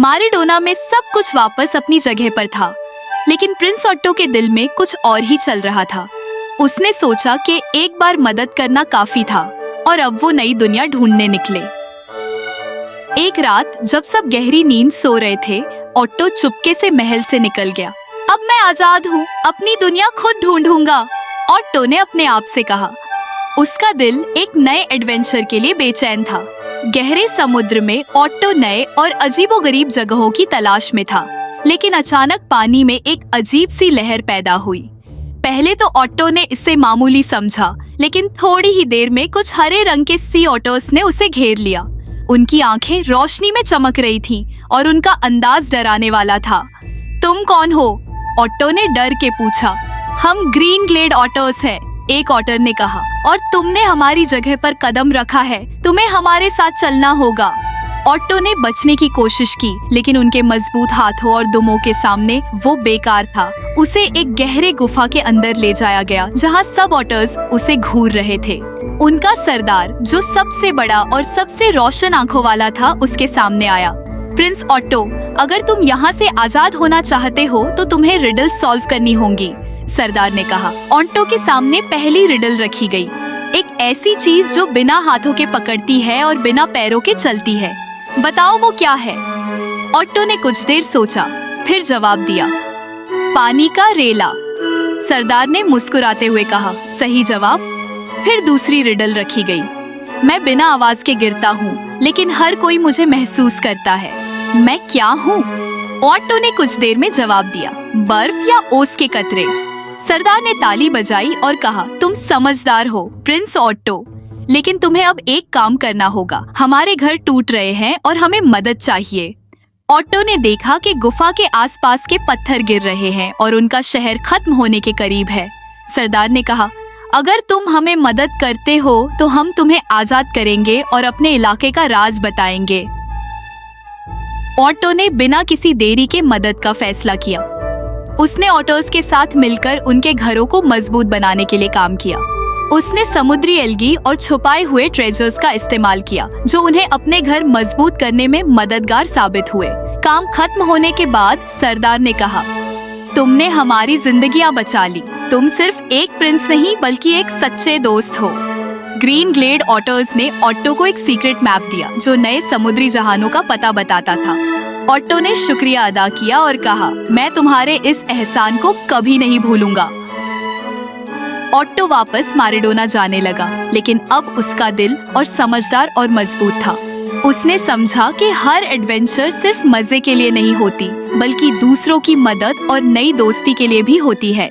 Maradona में सब कुछ वापस अपनी जगह पर था, लेकिन प्रिंस ऑट्टो के दिल में कुछ और ही चल रहा था। उसने सोचा कि एक बार मदद करना काफी था और अब वो नई दुनिया ढूंढने निकले। एक रात जब सब गहरी नींद सो रहे थे, ऑट्टो चुपके से महल से निकल गया। अब मैं आजाद हूँ, अपनी दुनिया खुद ढूंढूंगा, ऑट्टो ने अपने आप से कहा। उसका दिल एक नए एडवेंचर के लिए बेचैन था। गहरे समुद्र में ऑट्टो नए और अजीबोगरीब जगहों की तलाश में था, लेकिन अचानक पानी में एक अजीब सी लहर पैदा हुई। पहले तो ऑट्टो ने इसे मामूली समझा, लेकिन थोड़ी ही देर में कुछ हरे रंग के सी ऑटर्स ने उसे घेर लिया। उनकी आंखें रोशनी में चमक रही थीं और उनका अंदाज डराने वाला था। तुम कौन हो? ऑट्टो ने डर के पूछा। हम ग्रीन ग्लेड ऑटर्स हैं, एक ऑटर ने कहा, और तुमने हमारी जगह पर कदम रखा है, तुम्हें हमारे साथ चलना होगा। ऑट्टो ने बचने की कोशिश की, लेकिन उनके मजबूत हाथों और दुमों के सामने वो बेकार था। उसे एक गहरे गुफा के अंदर ले जाया गया, जहाँ सब ऑटर्स उसे घूर रहे थे। उनका सरदार, जो सबसे बड़ा और सबसे रोशन आंखों वाला था, उसके सामने आया। प्रिंस ऑट्टो, अगर तुम यहाँ से आजाद होना चाहते हो तो तुम्हें रिडल सॉल्व करनी होंगी, सरदार ने कहा। ऑट्टो के सामने पहली रिडल रखी गई। एक ऐसी चीज जो बिना हाथों के पकड़ती है और बिना पैरों के चलती है, बताओ वो क्या है? ऑट्टो ने कुछ देर सोचा, फिर जवाब दिया, पानी का रेला। सरदार ने मुस्कुराते हुए कहा, सही जवाब। फिर दूसरी रिडल रखी गई। मैं बिना आवाज के गिरता हूँ, लेकिन हर कोई मुझे महसूस करता है। मैं क्या हूँ? ऑट्टो ने कुछ देर में जवाब दिया, बर्फ या ओस के कतरे। सरदार ने ताली बजाई और कहा, तुम समझदार हो प्रिंस ऑट्टो, लेकिन तुम्हें अब एक काम करना होगा। हमारे घर टूट रहे हैं और हमें मदद चाहिए। ऑट्टो ने देखा कि गुफा के आसपास के पत्थर गिर रहे हैं और उनका शहर खत्म होने के करीब है। सरदार ने कहा, अगर तुम हमें मदद करते हो तो हम तुम्हें आजाद करेंगे और अपने इलाके का राज बताएंगे। ऑट्टो ने बिना किसी देरी के मदद का फैसला किया। उसने ऑटर्स के साथ मिलकर उनके घरों को मजबूत बनाने के लिए काम किया। उसने समुद्री एल्गी और छुपाए हुए ट्रेजर्स का इस्तेमाल किया, जो उन्हें अपने घर मजबूत करने में मददगार साबित हुए। काम खत्म होने के बाद सरदार ने कहा, तुमने हमारी जिंदगियां बचा ली। तुम सिर्फ एक प्रिंस नहीं, बल्कि एक सच्चे दोस्त हो। ग्रीन ग्लेड ऑटर्स ने ऑट्टो को एक सीक्रेट मैप दिया, जो नए समुद्री जहानों का पता बताता था। ऑट्टो ने शुक्रिया अदा किया और कहा, मैं तुम्हारे इस एहसान को कभी नहीं भूलूंगा। ऑट्टो वापस माराडोना जाने लगा, लेकिन अब उसका दिल और समझदार और मजबूत था। उसने समझा कि हर एडवेंचर सिर्फ मजे के लिए नहीं होती, बल्कि दूसरों की मदद और नई दोस्ती के लिए भी होती है।